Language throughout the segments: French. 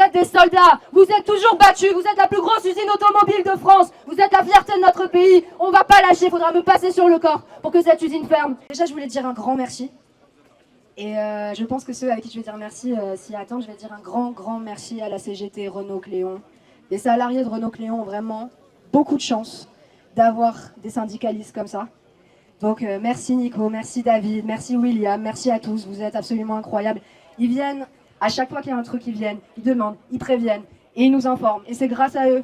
êtes des soldats, vous êtes toujours battus, vous êtes la plus grosse usine automobile de France, vous êtes la fierté de notre pays, on va pas lâcher, il faudra me passer sur le corps pour que cette usine ferme. Déjà, je voulais dire un grand merci. Et je pense que ceux avec qui je vais dire merci s'y attendent, je vais dire un grand merci à la CGT Renault-Cléon. Les salariés de Renault-Cléon ont vraiment beaucoup de chance d'avoir des syndicalistes comme ça. Donc merci Nico, merci David, merci William, merci à tous, vous êtes absolument incroyables. Ils viennent, à chaque fois qu'il y a un truc, ils viennent, ils demandent, ils préviennent et ils nous informent. Et c'est grâce à eux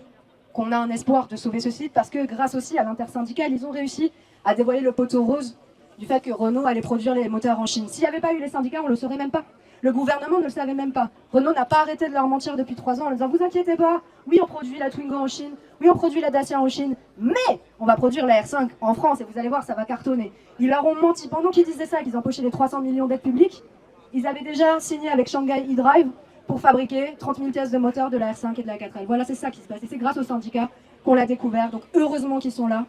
qu'on a un espoir de sauver ce site parce que grâce aussi à l'intersyndicale, ils ont réussi à dévoiler le poteau rose du fait que Renault allait produire les moteurs en Chine. S'il n'y avait pas eu les syndicats, on ne le saurait même pas. Le gouvernement ne le savait même pas. Renault n'a pas arrêté de leur mentir depuis 3 ans en disant « Vous inquiétez pas, oui on produit la Twingo en Chine, oui on produit la Dacia en Chine, mais on va produire la R5 en France et vous allez voir, ça va cartonner. » Ils leur ont menti. Pendant qu'ils disaient ça, qu'ils empochaient les 300 millions d'aides publiques, ils avaient déjà signé avec Shanghai e-Drive pour fabriquer 30 000 pièces de moteur de la R5 et de la 4L. Voilà, c'est ça qui se passe. Et c'est grâce aux syndicats qu'on l'a découvert. Donc heureusement qu'ils sont là.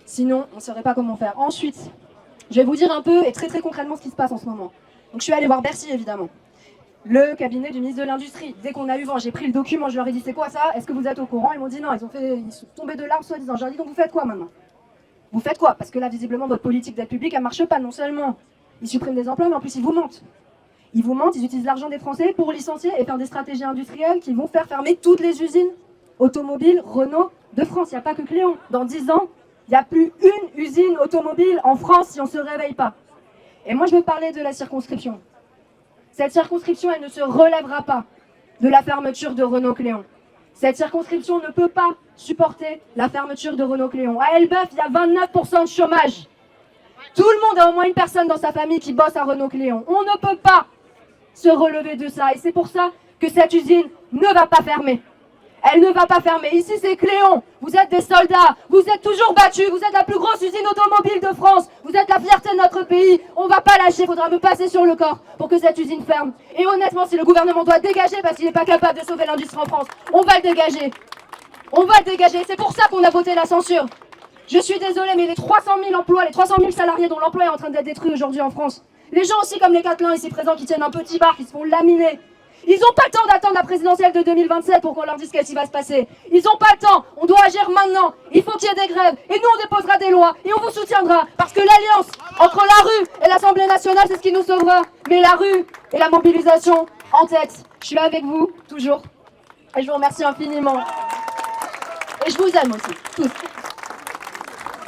Sinon, on ne saurait pas comment faire. Ensuite, je vais vous dire un peu et très concrètement ce qui se passe en ce moment. Donc je suis allée voir Bercy évidemment, le cabinet du ministre de l'Industrie. Dès qu'on a eu vent, j'ai pris le document, je leur ai dit c'est quoi ça? Est-ce que vous êtes au courant? Ils m'ont dit non, ils sont tombés de larmes soi-disant. Je leur ai dit donc vous faites quoi maintenant? Vous faites quoi? Parce que là visiblement votre politique d'aide publique elle marche pas. Non seulement ils suppriment des emplois mais en plus ils vous mentent. Ils vous mentent, ils utilisent l'argent des Français pour licencier et faire des stratégies industrielles qui vont faire fermer toutes les usines automobiles Renault de France. Il n'y a pas que Cléon. Dans 10 ans, il n'y a plus une usine automobile en France si on ne se réveille pas. Et moi, je veux parler de la circonscription. Cette circonscription, elle ne se relèvera pas de la fermeture de Renault-Cléon. Cette circonscription ne peut pas supporter la fermeture de Renault-Cléon. À Elbeuf, il y a 29% de chômage. Tout le monde a au moins une personne dans sa famille qui bosse à Renault-Cléon. On ne peut pas se relever de ça. Et c'est pour ça que cette usine ne va pas fermer. Elle ne va pas fermer. Ici, c'est Cléon. Vous êtes des soldats. Vous êtes toujours battus. Vous êtes la plus grosse usine automobile de France. Vous êtes la fierté de notre pays. On va pas lâcher. Il faudra me passer sur le corps pour que cette usine ferme. Et honnêtement, si le gouvernement doit dégager parce qu'il n'est pas capable de sauver l'industrie en France, on va le dégager. On va le dégager. C'est pour ça qu'on a voté la censure. Je suis désolée, mais les 300 000 emplois, les 300 000 salariés dont l'emploi est en train d'être détruit aujourd'hui en France, les gens aussi comme les Catelins ici présents qui tiennent un petit bar, qui se font laminer, ils n'ont pas le temps d'attendre la présidentielle de 2027 pour qu'on leur dise qu'est-ce qui va se passer. Ils n'ont pas le temps, on doit agir maintenant. Il faut qu'il y ait des grèves et nous on déposera des lois et on vous soutiendra parce que l'alliance entre la rue et l'Assemblée nationale c'est ce qui nous sauvera. Mais la rue et la mobilisation en tête. Je suis là avec vous, toujours. Et je vous remercie infiniment. Et je vous aime aussi, tous.